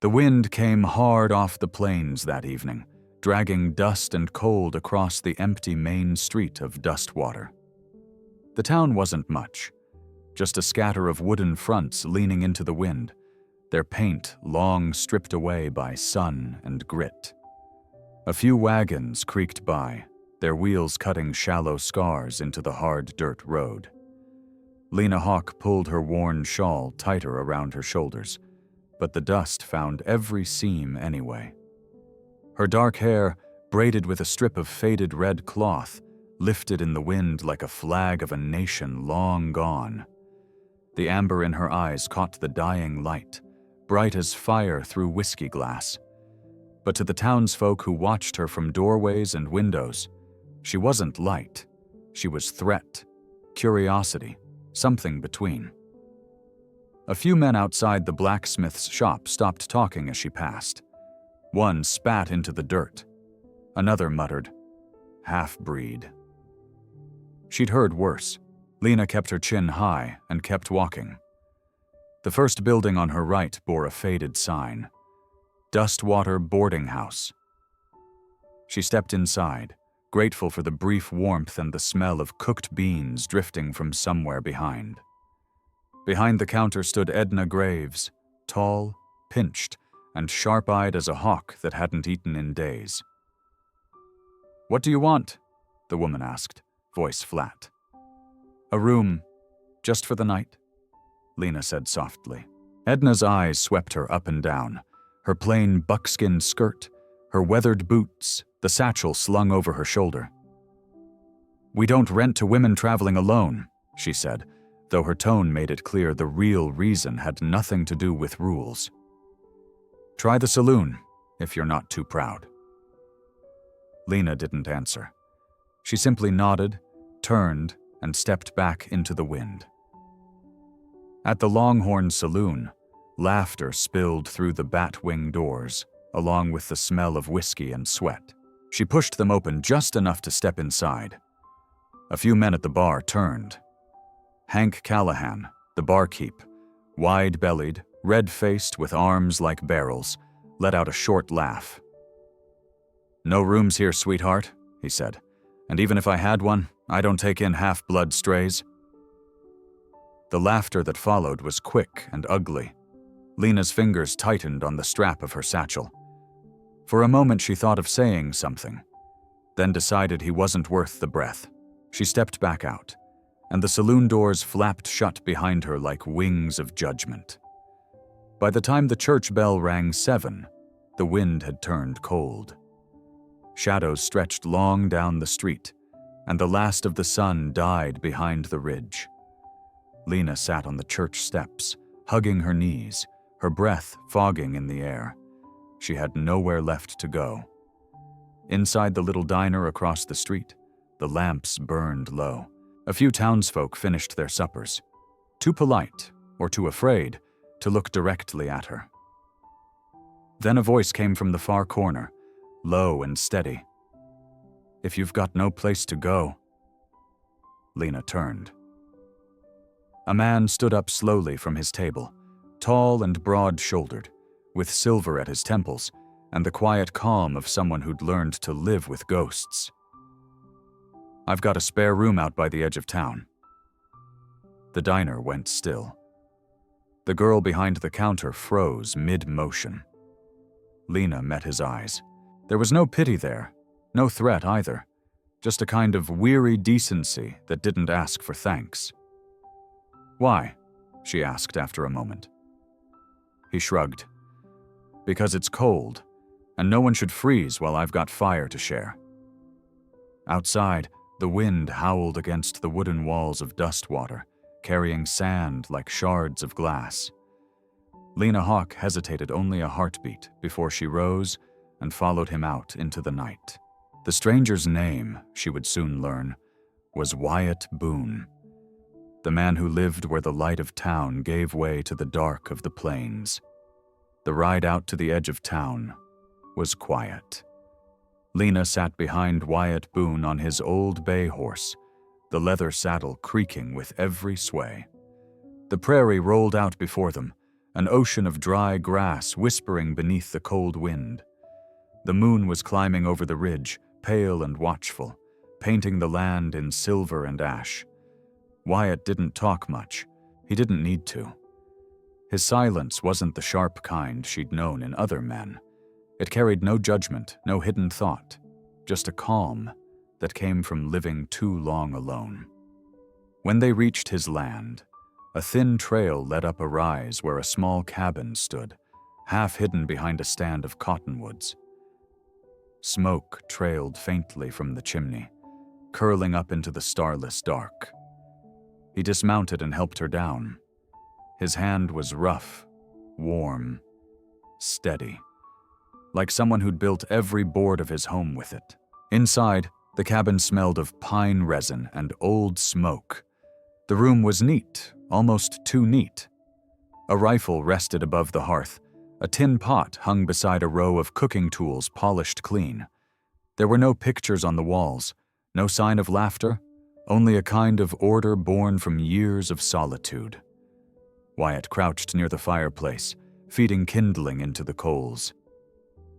The wind came hard off the plains that evening, dragging dust and cold across the empty main street of Dustwater. The town wasn't much, just a scatter of wooden fronts leaning into the wind, their paint long stripped away by sun and grit. A few wagons creaked by, their wheels cutting shallow scars into the hard dirt road. Lena Hawk pulled her worn shawl tighter around her shoulders, but the dust found every seam anyway. Her dark hair, braided with a strip of faded red cloth, lifted in the wind like a flag of a nation long gone. The amber in her eyes caught the dying light, bright as fire through whiskey glass. But to the townsfolk who watched her from doorways and windows, she wasn't light. She was threat, curiosity, something between. A few men outside the blacksmith's shop stopped talking as she passed. One spat into the dirt. Another muttered, "Half-breed." She'd heard worse. Lena kept her chin high and kept walking. The first building on her right bore a faded sign, Dustwater Boarding House. She stepped inside, grateful for the brief warmth and the smell of cooked beans drifting from somewhere behind. Behind the counter stood Edna Graves, tall, pinched, and sharp-eyed as a hawk that hadn't eaten in days. "What do you want?" the woman asked, voice flat. "A room, just for the night," Lena said softly. Edna's eyes swept her up and down, her plain buckskin skirt, her weathered boots, the satchel slung over her shoulder. "We don't rent to women traveling alone," she said, though her tone made it clear the real reason had nothing to do with rules. "Try the saloon, if you're not too proud." Lena didn't answer. She simply nodded, turned, and stepped back into the wind. At the Longhorn Saloon, laughter spilled through the bat-wing doors, along with the smell of whiskey and sweat. She pushed them open just enough to step inside. A few men at the bar turned. Hank Callahan, the barkeep, wide-bellied, red-faced with arms like barrels, let out a short laugh. "No rooms here, sweetheart," he said. "And even if I had one, I don't take in half-blood strays." The laughter that followed was quick and ugly. Lena's fingers tightened on the strap of her satchel. For a moment she thought of saying something, then decided he wasn't worth the breath. She stepped back out, and the saloon doors flapped shut behind her like wings of judgment. By the time the church bell rang 7, the wind had turned cold. Shadows stretched long down the street, and the last of the sun died behind the ridge. Lena sat on the church steps, hugging her knees, her breath fogging in the air. She had nowhere left to go. Inside the little diner across the street, the lamps burned low. A few townsfolk finished their suppers, too polite, or too afraid, to look directly at her. Then a voice came from the far corner, low and steady. "If you've got no place to go." Lena turned. A man stood up slowly from his table, tall and broad-shouldered, with silver at his temples and the quiet calm of someone who'd learned to live with ghosts. "I've got a spare room out by the edge of town." The diner went still. The girl behind the counter froze mid-motion. Lena met his eyes. There was no pity there, no threat either, just a kind of weary decency that didn't ask for thanks. "Why?" she asked after a moment. He shrugged. "Because it's cold, and no one should freeze while I've got fire to share." Outside, the wind howled against the wooden walls of Dustwater, carrying sand like shards of glass. Lena Hawk hesitated only a heartbeat before she rose and followed him out into the night. The stranger's name, she would soon learn, was Wyatt Boone, the man who lived where the light of town gave way to the dark of the plains. The ride out to the edge of town was quiet. Lena sat behind Wyatt Boone on his old bay horse, the leather saddle creaking with every sway. The prairie rolled out before them, an ocean of dry grass whispering beneath the cold wind. The moon was climbing over the ridge, pale and watchful, painting the land in silver and ash. Wyatt didn't talk much. He didn't need to. His silence wasn't the sharp kind she'd known in other men. It carried no judgment, no hidden thought, just a calm that came from living too long alone. When they reached his land, a thin trail led up a rise where a small cabin stood, half hidden behind a stand of cottonwoods. Smoke trailed faintly from the chimney, curling up into the starless dark. He dismounted and helped her down. His hand was rough, warm, steady, like someone who'd built every board of his home with it. Inside, the cabin smelled of pine resin and old smoke. The room was neat, almost too neat. A rifle rested above the hearth. A tin pot hung beside a row of cooking tools polished clean. There were no pictures on the walls, no sign of laughter, only a kind of order born from years of solitude. Wyatt crouched near the fireplace, feeding kindling into the coals.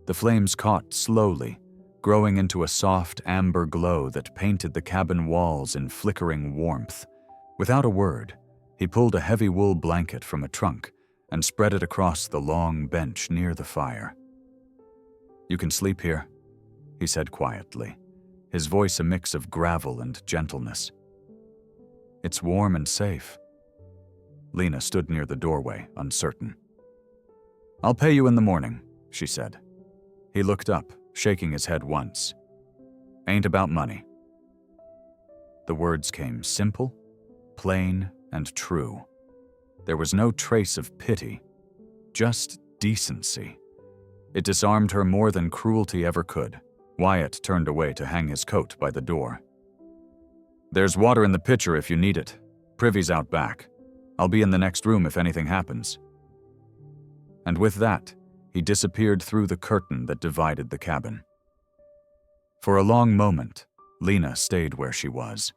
The flames caught slowly, growing into a soft amber glow that painted the cabin walls in flickering warmth. Without a word, he pulled a heavy wool blanket from a trunk and spread it across the long bench near the fire. "You can sleep here," he said quietly, his voice a mix of gravel and gentleness. "It's warm and safe." Lena stood near the doorway, uncertain. "I'll pay you in the morning," she said. He looked up, shaking his head once. "Ain't about money." The words came simple, plain, and true. There was no trace of pity, just decency. It disarmed her more than cruelty ever could. Wyatt turned away to hang his coat by the door. "There's water in the pitcher if you need it. Privy's out back. I'll be in the next room if anything happens." And with that, he disappeared through the curtain that divided the cabin. For a long moment, Lena stayed where she was.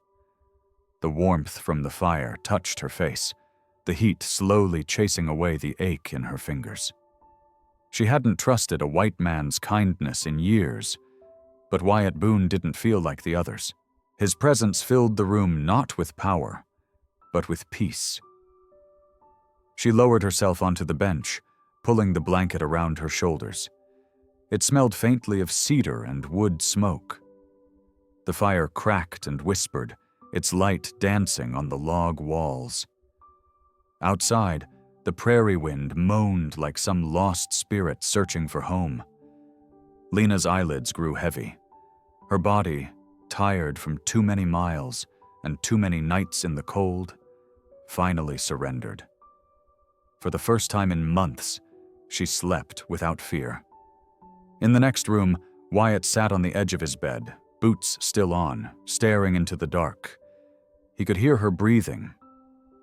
The warmth from the fire touched her face, the heat slowly chasing away the ache in her fingers. She hadn't trusted a white man's kindness in years, but Wyatt Boone didn't feel like the others. His presence filled the room not with power, but with peace. She lowered herself onto the bench, pulling the blanket around her shoulders. It smelled faintly of cedar and wood smoke. The fire cracked and whispered, its light dancing on the log walls. Outside, the prairie wind moaned like some lost spirit searching for home. Lena's eyelids grew heavy. Her body, tired from too many miles and too many nights in the cold, finally surrendered. For the first time in months, she slept without fear. In the next room, Wyatt sat on the edge of his bed, boots still on, staring into the dark. He could hear her breathing,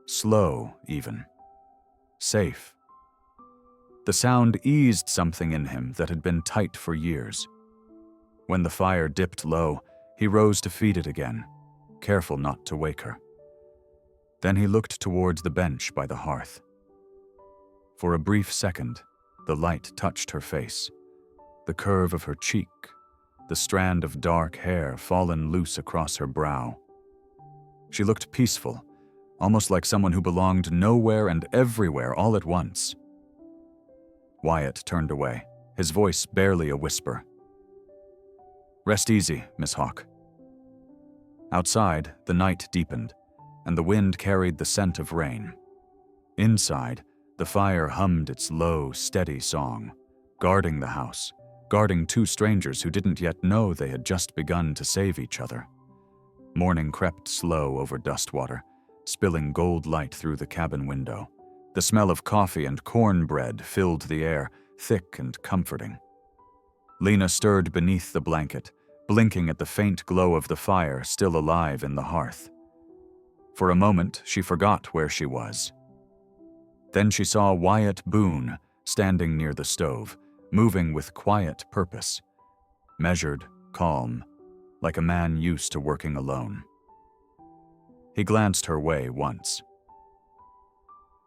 slow even, safe. The sound eased something in him that had been tight for years. When the fire dipped low, he rose to feed it again, careful not to wake her. Then he looked towards the bench by the hearth. For a brief second, the light touched her face, the curve of her cheek, the strand of dark hair fallen loose across her brow. She looked peaceful, almost like someone who belonged nowhere and everywhere all at once. Wyatt turned away, his voice barely a whisper. "Rest easy, Miss Hawke." Outside, the night deepened, and the wind carried the scent of rain. Inside, the fire hummed its low, steady song, guarding the house, guarding two strangers who didn't yet know they had just begun to save each other. Morning crept slow over Dustwater, spilling gold light through the cabin window. The smell of coffee and cornbread filled the air, thick and comforting. Lena stirred beneath the blanket, blinking at the faint glow of the fire still alive in the hearth. For a moment, she forgot where she was. Then she saw Wyatt Boone standing near the stove, moving with quiet purpose, measured, calm, like a man used to working alone. He glanced her way once.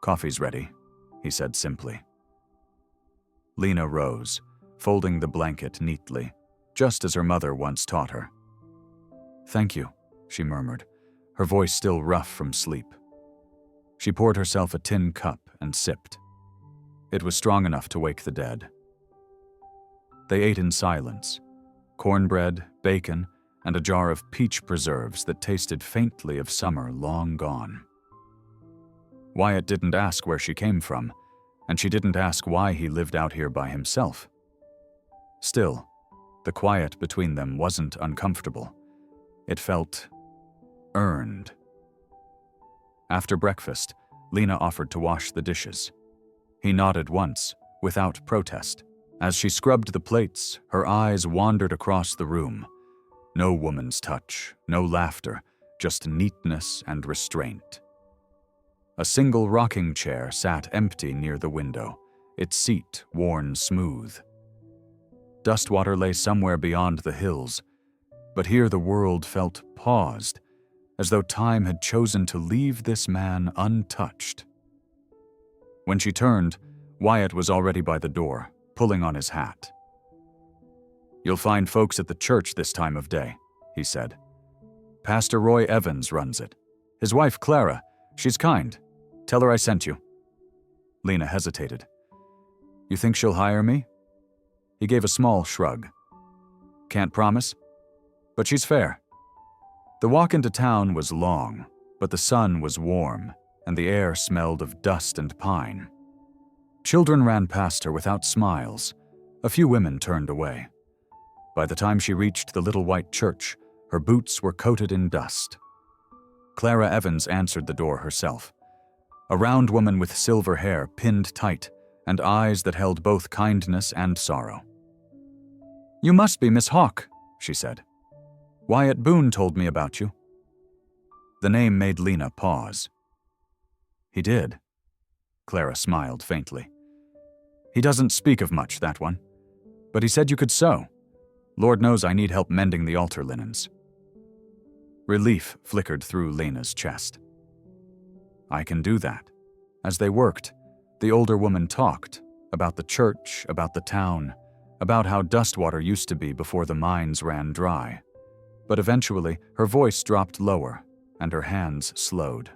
"Coffee's ready," he said simply. Lena rose, folding the blanket neatly, just as her mother once taught her. "Thank you," she murmured, her voice still rough from sleep. She poured herself a tin cup and sipped. It was strong enough to wake the dead. They ate in silence, cornbread, bacon, and a jar of peach preserves that tasted faintly of summer long gone. Wyatt didn't ask where she came from, and she didn't ask why he lived out here by himself. Still, the quiet between them wasn't uncomfortable. It felt earned. After breakfast, Lena offered to wash the dishes. He nodded once, without protest. As she scrubbed the plates, her eyes wandered across the room. No woman's touch, no laughter, just neatness and restraint. A single rocking chair sat empty near the window, its seat worn smooth. Dustwater lay somewhere beyond the hills, but here the world felt paused, as though time had chosen to leave this man untouched. When she turned, Wyatt was already by the door, pulling on his hat. "You'll find folks at the church this time of day," he said. "Pastor Roy Evans runs it. His wife Clara, she's kind. Tell her I sent you." Lena hesitated. "You think she'll hire me?" He gave a small shrug. "Can't promise, but she's fair." The walk into town was long, but the sun was warm, and the air smelled of dust and pine. Children ran past her without smiles. A few women turned away. By the time she reached the little white church, her boots were coated in dust. Clara Evans answered the door herself. A round woman with silver hair pinned tight, and eyes that held both kindness and sorrow. "You must be Miss Hawke," she said. "Wyatt Boone told me about you." The name made Lena pause. "He did?" Clara smiled faintly. "He doesn't speak of much, that one. But he said you could sew. Lord knows I need help mending the altar linens." Relief flickered through Lena's chest. "I can do that." As they worked, the older woman talked about the church, about the town, about how Dustwater used to be before the mines ran dry. But eventually, her voice dropped lower, and her hands slowed.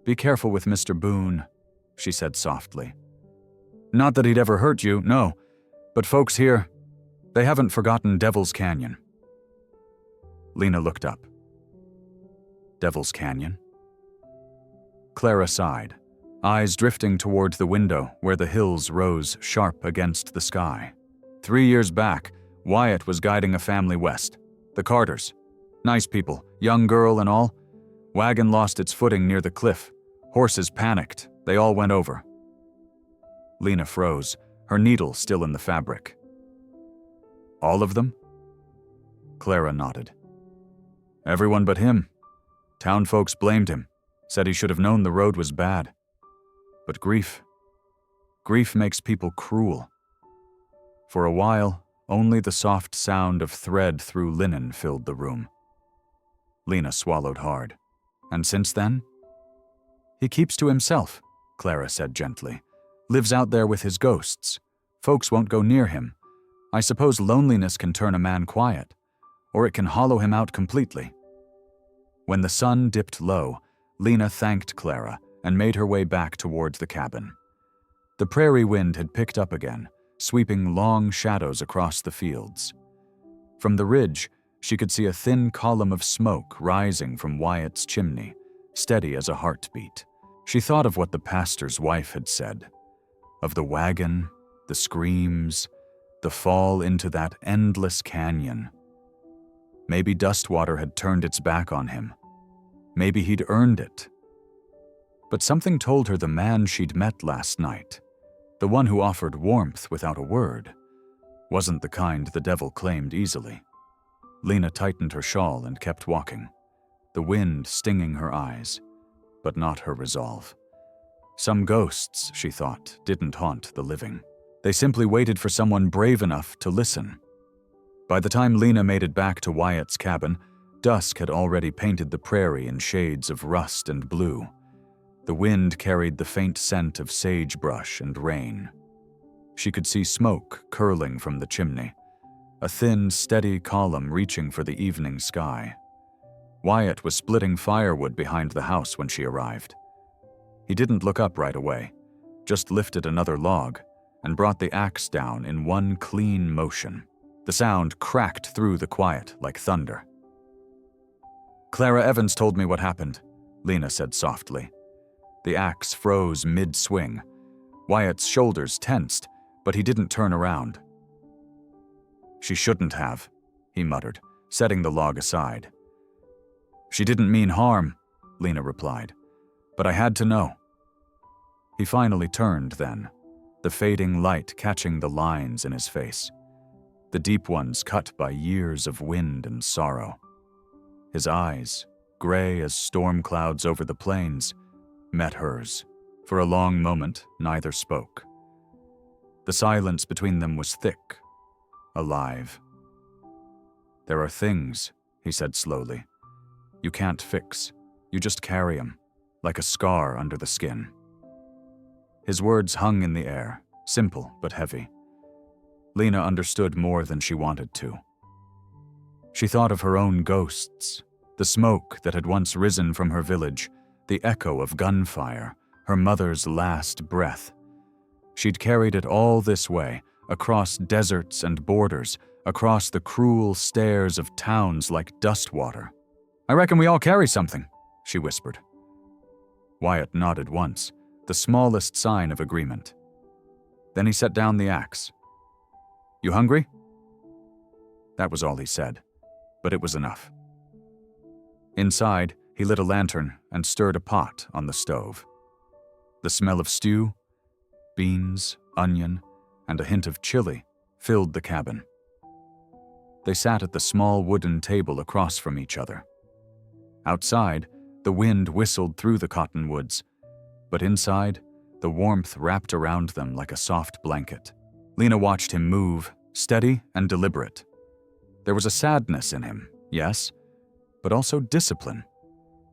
"Be careful with Mr. Boone," she said softly. "Not that he'd ever hurt you, no, but folks here, they haven't forgotten Devil's Canyon." Lena looked up. "Devil's Canyon?" Clara sighed, eyes drifting toward the window where the hills rose sharp against the sky. 3 years back, Wyatt was guiding a family west. The Carters. Nice people, young girl and all. Wagon lost its footing near the cliff. Horses panicked. They all went over. Lena froze, her needle still in the fabric. "All of them?" Clara nodded. "Everyone but him. Town folks blamed him, said he should have known the road was bad. But grief makes people cruel." For a while, only the soft sound of thread through linen filled the room. Lena swallowed hard. "And since then?" "He keeps to himself," Clara said gently. "Lives out there with his ghosts. Folks won't go near him. I suppose loneliness can turn a man quiet, or it can hollow him out completely." When the sun dipped low, Lena thanked Clara and made her way back towards the cabin. The prairie wind had picked up again, sweeping long shadows across the fields. From the ridge, she could see a thin column of smoke rising from Wyatt's chimney, steady as a heartbeat. She thought of what the pastor's wife had said, of the wagon, the screams, the fall into that endless canyon. Maybe Dustwater had turned its back on him. Maybe he'd earned it. But something told her the man she'd met last night, the one who offered warmth without a word, wasn't the kind the devil claimed easily. Lena tightened her shawl and kept walking, the wind stinging her eyes, but not her resolve. Some ghosts, she thought, didn't haunt the living. They simply waited for someone brave enough to listen. By the time Lena made it back to Wyatt's cabin, dusk had already painted the prairie in shades of rust and blue. The wind carried the faint scent of sagebrush and rain. She could see smoke curling from the chimney, a thin, steady column reaching for the evening sky. Wyatt was splitting firewood behind the house when she arrived. He didn't look up right away, just lifted another log and brought the axe down in one clean motion. The sound cracked through the quiet like thunder. "Clara Evans told me what happened," Lena said softly. The axe froze mid-swing. Wyatt's shoulders tensed, but he didn't turn around. "She shouldn't have," he muttered, setting the log aside. "She didn't mean harm," Lena replied, "but I had to know." He finally turned then, the fading light catching the lines in his face, the deep ones cut by years of wind and sorrow. His eyes, gray as storm clouds over the plains, met hers. For a long moment, neither spoke. The silence between them was thick, alive. "There are things," he said slowly, "you can't fix. You just carry 'em, like a scar under the skin." His words hung in the air, simple but heavy. Lena understood more than she wanted to. She thought of her own ghosts, the smoke that had once risen from her village, the echo of gunfire, her mother's last breath. She'd carried it all this way, across deserts and borders, across the cruel stairs of towns like Dustwater. "I reckon we all carry something," she whispered. Wyatt nodded once, the smallest sign of agreement. Then he set down the axe. "You hungry?" That was all he said, but it was enough. Inside, he lit a lantern and stirred a pot on the stove. The smell of stew, beans, onion, and a hint of chili filled the cabin. They sat at the small wooden table across from each other. Outside, the wind whistled through the cottonwoods, but inside, the warmth wrapped around them like a soft blanket. Lena watched him move, steady and deliberate. There was a sadness in him, yes, but also discipline,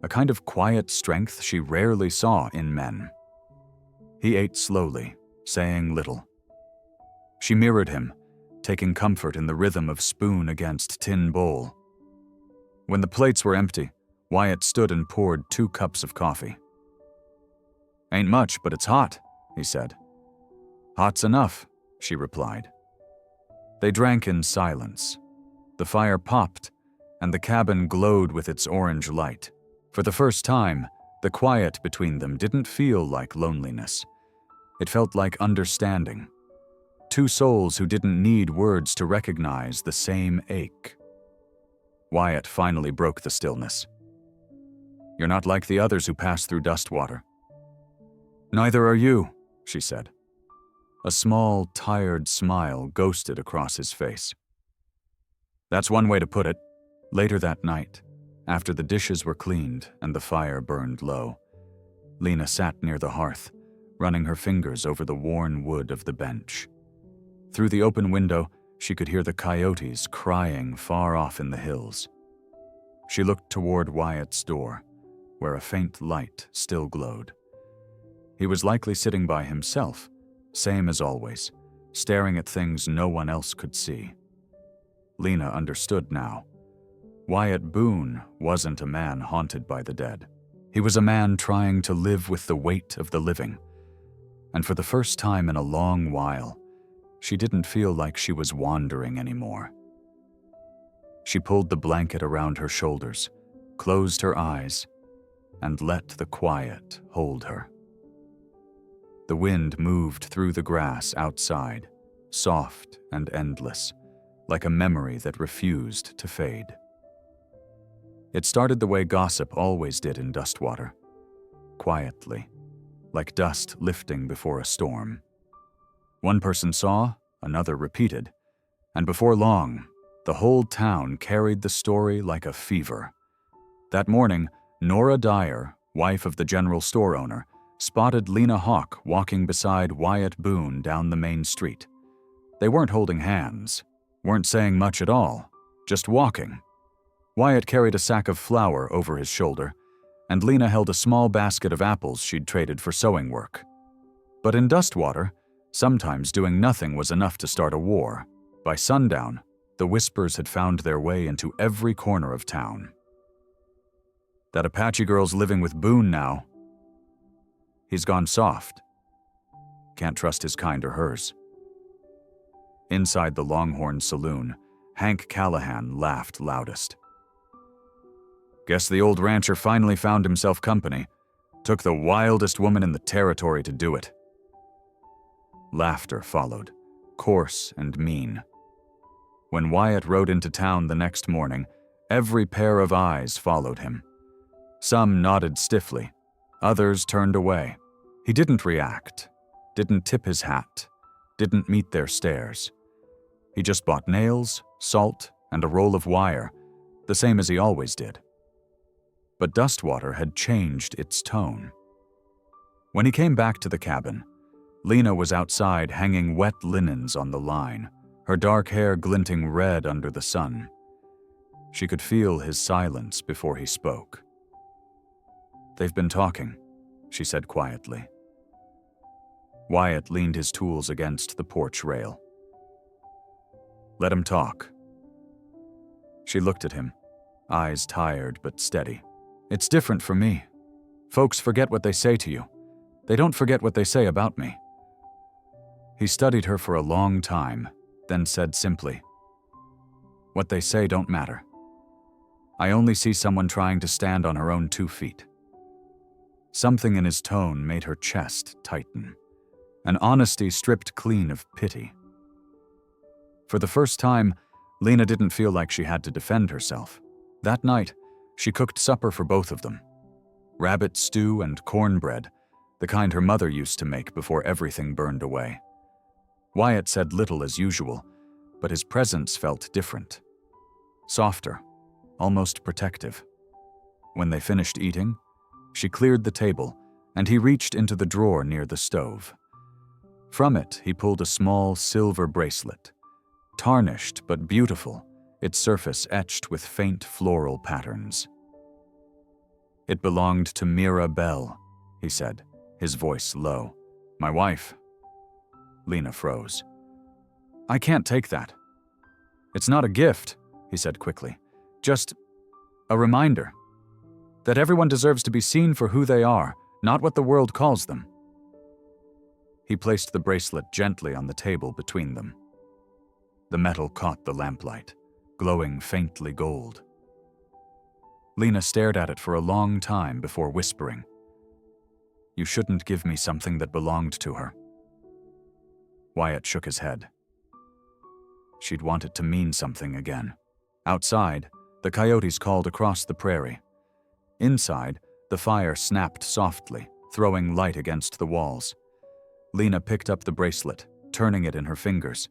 a kind of quiet strength she rarely saw in men. He ate slowly, saying little. She mirrored him, taking comfort in the rhythm of spoon against tin bowl. When the plates were empty, Wyatt stood and poured 2 cups of coffee. "Ain't much, but it's hot," he said. "Hot's enough," she replied. They drank in silence. The fire popped, and the cabin glowed with its orange light. For the first time, the quiet between them didn't feel like loneliness. It felt like understanding. 2 souls who didn't need words to recognize the same ache. Wyatt finally broke the stillness. "You're not like the others who passed through Dustwater." "Neither are you," she said. A small, tired smile ghosted across his face. "That's one way to put it." Later that night, after the dishes were cleaned and the fire burned low, Lena sat near the hearth, running her fingers over the worn wood of the bench. Through the open window, she could hear the coyotes crying far off in the hills. She looked toward Wyatt's door, where a faint light still glowed. He was likely sitting by himself, same as always, staring at things no one else could see. Lena understood now. Wyatt Boone wasn't a man haunted by the dead. He was a man trying to live with the weight of the living. And for the first time in a long while, she didn't feel like she was wandering anymore. She pulled the blanket around her shoulders, closed her eyes, and let the quiet hold her. The wind moved through the grass outside, soft and endless, like a memory that refused to fade. It started the way gossip always did in Dustwater, quietly, like dust lifting before a storm. One person saw, another repeated, and before long, the whole town carried the story like a fever. That morning, Nora Dyer, wife of the general store owner, spotted Lena Hawk walking beside Wyatt Boone down the main street. They weren't holding hands, weren't saying much at all, just walking. Wyatt carried a sack of flour over his shoulder, and Lena held a small basket of apples she'd traded for sewing work. But in Dustwater, sometimes doing nothing was enough to start a war. By sundown, the whispers had found their way into every corner of town. That Apache girl's living with Boone now. He's gone soft. Can't trust his kind or hers. Inside the Longhorn Saloon, Hank Callahan laughed loudest. Guess the old rancher finally found himself company. Took the wildest woman in the territory to do it. Laughter followed, coarse and mean. When Wyatt rode into town the next morning, every pair of eyes followed him. Some nodded stiffly, others turned away. He didn't react, didn't tip his hat, didn't meet their stares. He just bought nails, salt, and a roll of wire, the same as he always did. But Dustwater had changed its tone. When he came back to the cabin, Lena was outside hanging wet linens on the line, her dark hair glinting red under the sun. She could feel his silence before he spoke. "They've been talking," she said quietly. Wyatt leaned his tools against the porch rail. "Let him talk." She looked at him, eyes tired but steady. "It's different for me. Folks forget what they say to you. They don't forget what they say about me." He studied her for a long time, then said simply, "What they say don't matter. I only see someone trying to stand on her own 2 feet." Something in his tone made her chest tighten, an honesty stripped clean of pity. For the first time, Lena didn't feel like she had to defend herself. That night, she cooked supper for both of them. Rabbit stew and cornbread, the kind her mother used to make before everything burned away. Wyatt said little as usual, but his presence felt different. Softer, almost protective. When they finished eating, she cleared the table, and he reached into the drawer near the stove. From it, he pulled a small silver bracelet. Tarnished but beautiful, its surface etched with faint floral patterns. "It belonged to Mira Bell," he said, his voice low. "My wife." Lena froze. "I can't take that." "It's not a gift," he said quickly. "Just a reminder that everyone deserves to be seen for who they are, not what the world calls them." He placed the bracelet gently on the table between them. The metal caught the lamplight, glowing faintly gold. Lena stared at it for a long time before whispering, "You shouldn't give me something that belonged to her." Wyatt shook his head. She'd want it to mean something again. Outside, the coyotes called across the prairie. Inside, the fire snapped softly, throwing light against the walls. Lena picked up the bracelet, turning it in her fingers.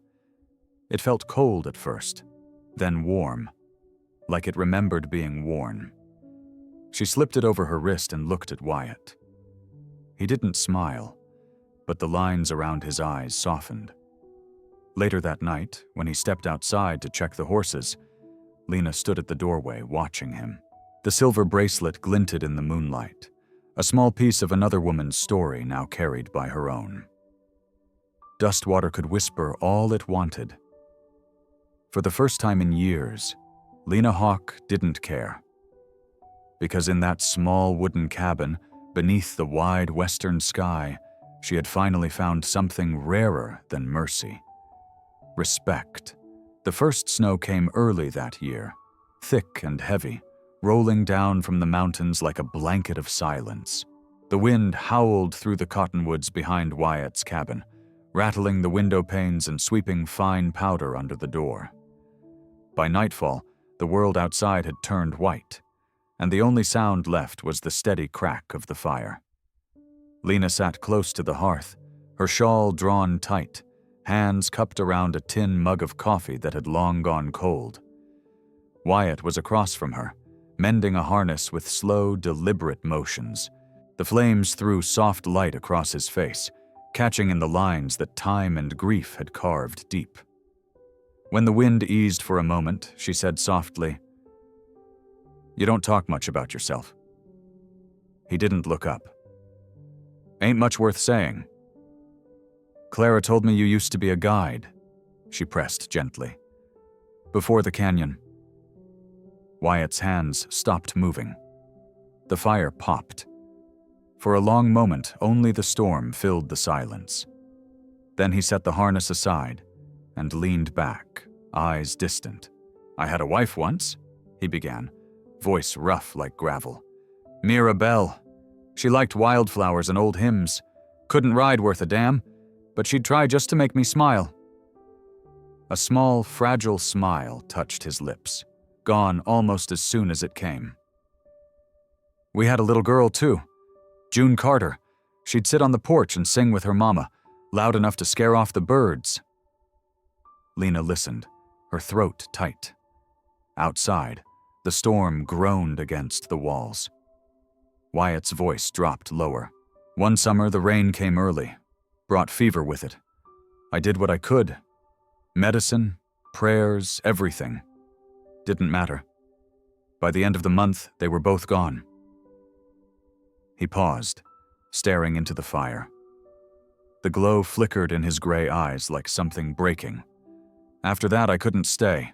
It felt cold at first, then warm, like it remembered being worn. She slipped it over her wrist and looked at Wyatt. He didn't smile, but the lines around his eyes softened. Later that night, when he stepped outside to check the horses, Lena stood at the doorway watching him. The silver bracelet glinted in the moonlight, a small piece of another woman's story now carried by her own. Dustwater could whisper all it wanted. For the first time in years, Lena Hawke didn't care. Because in that small wooden cabin, beneath the wide western sky, she had finally found something rarer than mercy. Respect. The first snow came early that year, thick and heavy, rolling down from the mountains like a blanket of silence. The wind howled through the cottonwoods behind Wyatt's cabin, rattling the window panes and sweeping fine powder under the door. By nightfall, the world outside had turned white, and the only sound left was the steady crack of the fire. Lena sat close to the hearth, her shawl drawn tight, hands cupped around a tin mug of coffee that had long gone cold. Wyatt was across from her, mending a harness with slow, deliberate motions. The flames threw soft light across his face, catching in the lines that time and grief had carved deep. When the wind eased for a moment, she said softly, "You don't talk much about yourself." He didn't look up. Ain't much worth saying. Clara told me you used to be a guide, she pressed gently. Before the canyon. Wyatt's hands stopped moving. The fire popped. For a long moment, only the storm filled the silence. Then he set the harness aside and leaned back, eyes distant. I had a wife once, he began, voice rough like gravel. Mirabelle. She liked wildflowers and old hymns. Couldn't ride worth a damn, but she'd try just to make me smile. A small, fragile smile touched his lips, gone almost as soon as it came. We had a little girl, too. June Carter. She'd sit on the porch and sing with her mama, loud enough to scare off the birds. Lena listened, her throat tight. Outside, the storm groaned against the walls. Wyatt's voice dropped lower. One summer, the rain came early, brought fever with it. I did what I could. Medicine, prayers, everything. Didn't matter. By the end of the month, they were both gone. He paused, staring into the fire. The glow flickered in his gray eyes like something breaking. After that, I couldn't stay.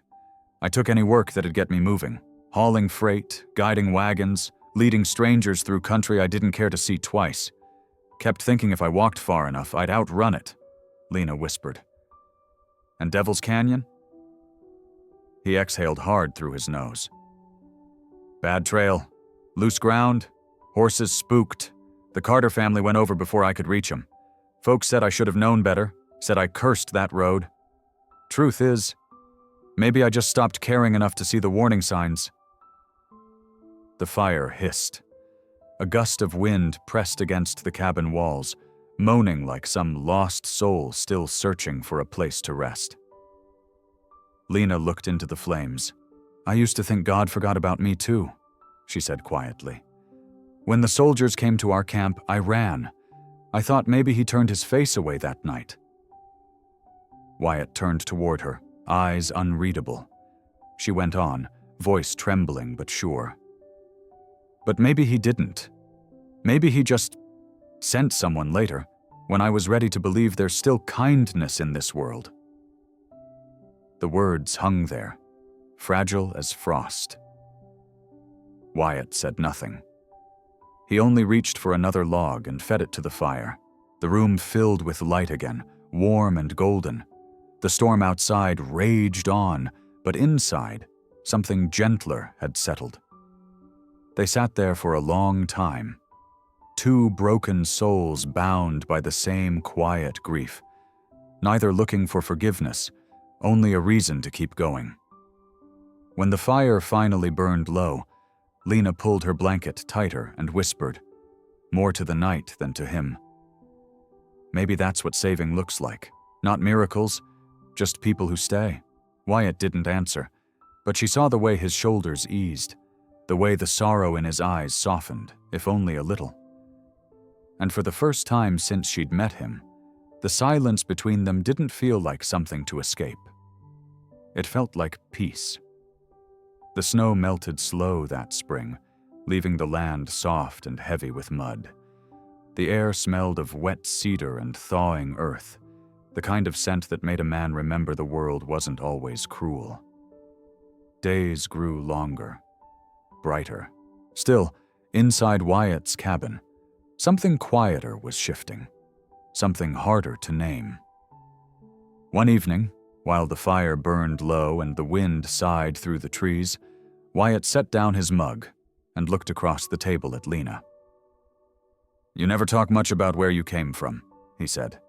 I took any work that'd get me moving, hauling freight, guiding wagons, leading strangers through country I didn't care to see twice. Kept thinking if I walked far enough, I'd outrun it, Lena whispered. And Devil's Canyon? He exhaled hard through his nose. Bad trail. Loose ground. Horses spooked. The Carter family went over before I could reach them. Folks said I should have known better, said I cursed that road. Truth is, maybe I just stopped caring enough to see the warning signs. The fire hissed. A gust of wind pressed against the cabin walls, moaning like some lost soul still searching for a place to rest. Lena looked into the flames. I used to think God forgot about me too, she said quietly. When the soldiers came to our camp, I ran. I thought maybe he turned his face away that night. Wyatt turned toward her, eyes unreadable. She went on, voice trembling but sure. But maybe he didn't. Maybe he just sent someone later, when I was ready to believe there's still kindness in this world. The words hung there, fragile as frost. Wyatt said nothing. He only reached for another log and fed it to the fire. The room filled with light again, warm and golden. The storm outside raged on, but inside, something gentler had settled. They sat there for a long time. Two broken souls bound by the same quiet grief, neither looking for forgiveness, only a reason to keep going. When the fire finally burned low, Lena pulled her blanket tighter and whispered, more to the night than to him. Maybe that's what saving looks like. Not miracles, just people who stay. Wyatt didn't answer, but she saw the way his shoulders eased, the way the sorrow in his eyes softened, if only a little. And for the first time since she'd met him, the silence between them didn't feel like something to escape. It felt like peace. The snow melted slow that spring, leaving the land soft and heavy with mud. The air smelled of wet cedar and thawing earth, the kind of scent that made a man remember the world wasn't always cruel. Days grew longer, brighter. Still, inside Wyatt's cabin, something quieter was shifting, something harder to name. One evening, while the fire burned low and the wind sighed through the trees, Wyatt set down his mug and looked across the table at Lena. You never talk much about where you came from, he said.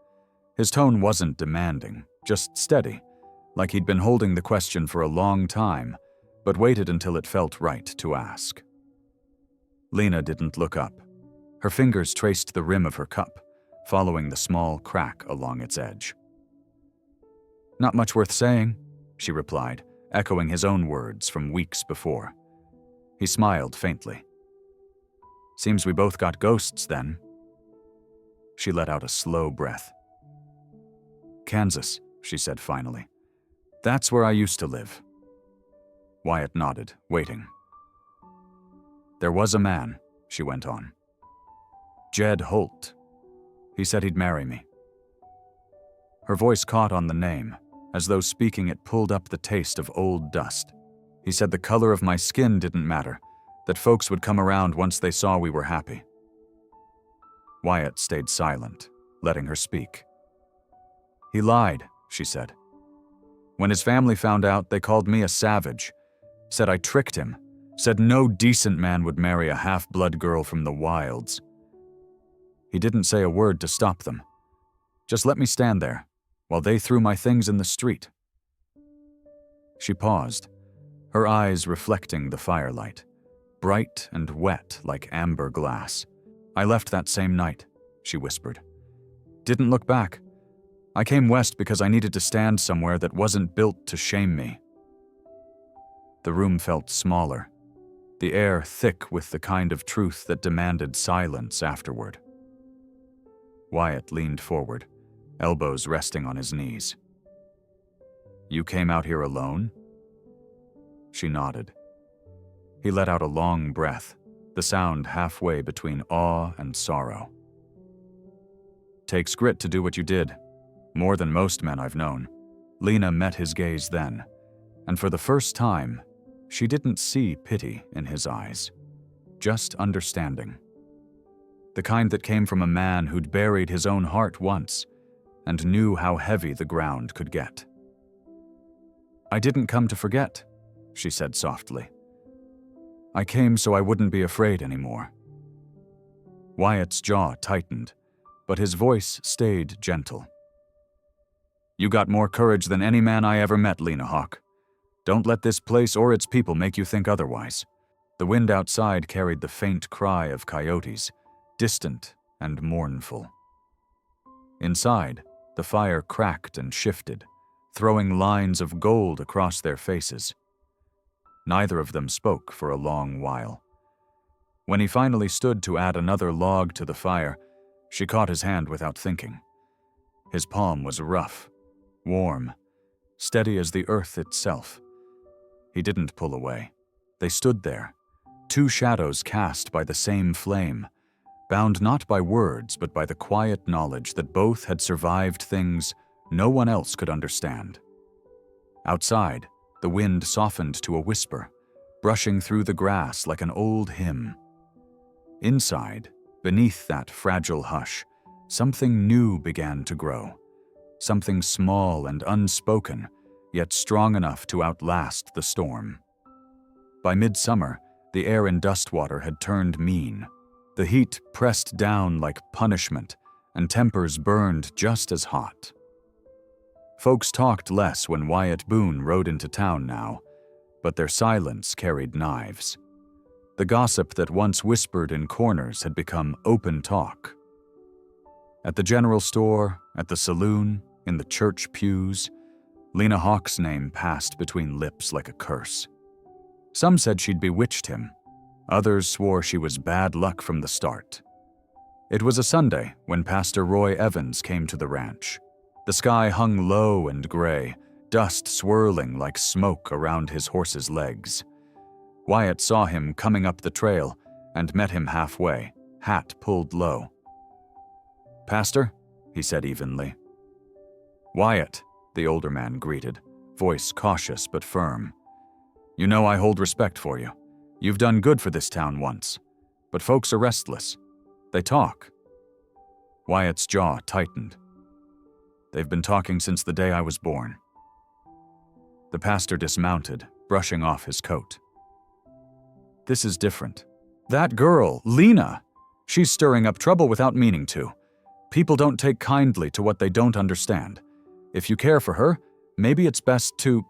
His tone wasn't demanding, just steady, like he'd been holding the question for a long time, but waited until it felt right to ask. Lena didn't look up. Her fingers traced the rim of her cup, following the small crack along its edge. Not much worth saying, she replied, echoing his own words from weeks before. He smiled faintly. Seems we both got ghosts then. She let out a slow breath. Kansas, she said finally. That's where I used to live. Wyatt nodded, waiting. There was a man, she went on. Jed Holt. He said he'd marry me. Her voice caught on the name, as though speaking it pulled up the taste of old dust. He said the color of my skin didn't matter, that folks would come around once they saw we were happy. Wyatt stayed silent, letting her speak. He lied, she said. When his family found out, they called me a savage, said I tricked him, said no decent man would marry a half-blood girl from the wilds. He didn't say a word to stop them. Just let me stand there, while they threw my things in the street. She paused, her eyes reflecting the firelight, bright and wet like amber glass. I left that same night, she whispered. Didn't look back. I came west because I needed to stand somewhere that wasn't built to shame me. The room felt smaller, the air thick with the kind of truth that demanded silence afterward. Wyatt leaned forward, elbows resting on his knees. You came out here alone? She nodded. He let out a long breath, the sound halfway between awe and sorrow. Takes grit to do what you did, more than most men I've known. Lena met his gaze then, and for the first time, she didn't see pity in his eyes, just understanding. The kind that came from a man who'd buried his own heart once and knew how heavy the ground could get. I didn't come to forget, she said softly. I came so I wouldn't be afraid anymore. Wyatt's jaw tightened, but his voice stayed gentle. You got more courage than any man I ever met, Lena Hawk. Don't let this place or its people make you think otherwise. The wind outside carried the faint cry of coyotes, distant and mournful. Inside, the fire cracked and shifted, throwing lines of gold across their faces. Neither of them spoke for a long while. When he finally stood to add another log to the fire, she caught his hand without thinking. His palm was rough, warm, steady as the earth itself. He didn't pull away. They stood there, two shadows cast by the same flame, bound not by words but by the quiet knowledge that both had survived things no one else could understand. Outside, the wind softened to a whisper, brushing through the grass like an old hymn. Inside, beneath that fragile hush, something new began to grow, something small and unspoken, yet strong enough to outlast the storm. By midsummer, the air in Dustwater had turned mean. The heat pressed down like punishment, and tempers burned just as hot. Folks talked less when Wyatt Boone rode into town now, but their silence carried knives. The gossip that once whispered in corners had become open talk. At the general store, at the saloon, in the church pews, Lena Hawk's name passed between lips like a curse. Some said she'd bewitched him. Others swore she was bad luck from the start. It was a Sunday when Pastor Roy Evans came to the ranch. The sky hung low and gray, dust swirling like smoke around his horse's legs. Wyatt saw him coming up the trail and met him halfway, hat pulled low. "Pastor," he said evenly. "Wyatt," the older man greeted, voice cautious but firm. "You know I hold respect for you. You've done good for this town once, but folks are restless. They talk." Wyatt's jaw tightened. "They've been talking since the day I was born." The pastor dismounted, brushing off his coat. "This is different. That girl, Lena, she's stirring up trouble without meaning to. People don't take kindly to what they don't understand. If you care for her, maybe it's best to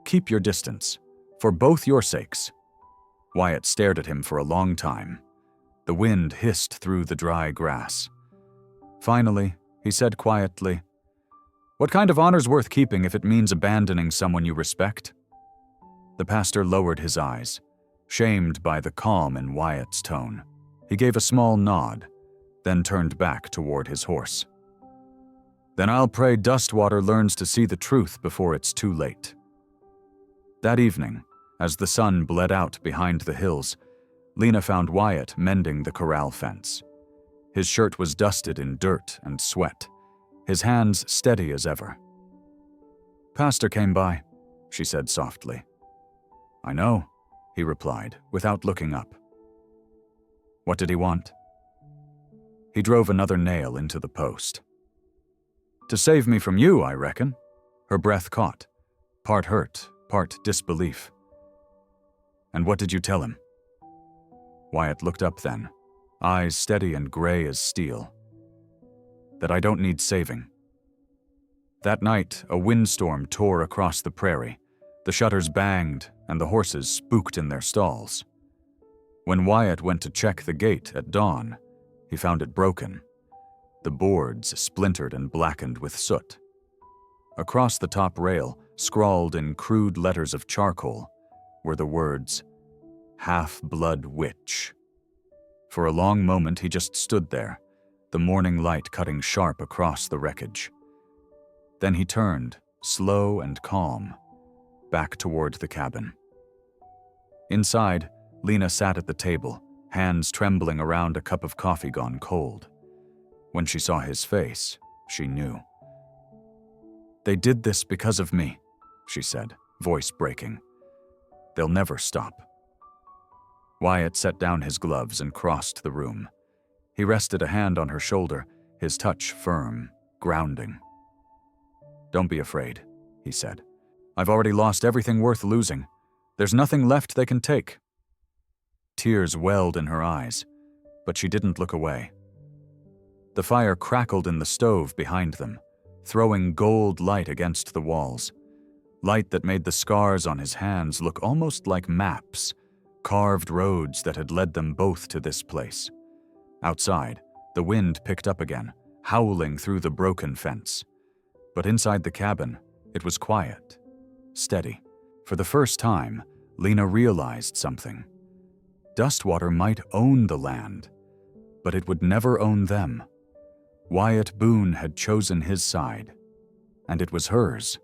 keep your distance, for both your sakes." Wyatt stared at him for a long time. The wind hissed through the dry grass. Finally, he said quietly, "What kind of honor's worth keeping if it means abandoning someone you respect?" The pastor lowered his eyes, shamed by the calm in Wyatt's tone. He gave a small nod, then turned back toward his horse. "Then I'll pray Dustwater learns to see the truth before it's too late." That evening, as the sun bled out behind the hills, Lena found Wyatt mending the corral fence. His shirt was dusted in dirt and sweat, his hands steady as ever. "Pastor came by," she said softly. "I know," he replied, without looking up. "What did he want?" He drove another nail into the post. "To save me from you, I reckon." Her breath caught, part hurt, part disbelief. "And what did you tell him?" Wyatt looked up then, eyes steady and gray as steel. "That I don't need saving." That night, a windstorm tore across the prairie. The shutters banged, and the horses spooked in their stalls. When Wyatt went to check the gate at dawn, he found it broken, the boards splintered and blackened with soot. Across the top rail, scrawled in crude letters of charcoal, were the words, "Half-blood witch." For a long moment he just stood there, the morning light cutting sharp across the wreckage. Then he turned, slow and calm, back toward the cabin. Inside, Lena sat at the table, hands trembling around a cup of coffee gone cold. When she saw his face, she knew. "They did this because of me," she said, voice breaking. "They'll never stop." Wyatt set down his gloves and crossed the room. He rested a hand on her shoulder, his touch firm, grounding. "Don't be afraid," he said. "I've already lost everything worth losing. There's nothing left they can take." Tears welled in her eyes, but she didn't look away. The fire crackled in the stove behind them, throwing gold light against the walls, light that made the scars on his hands look almost like maps, carved roads that had led them both to this place. Outside, the wind picked up again, howling through the broken fence. But inside the cabin, it was quiet, steady. For the first time, Lena realized something. Dustwater might own the land, but it would never own them. Wyatt Boone had chosen his side, and it was hers.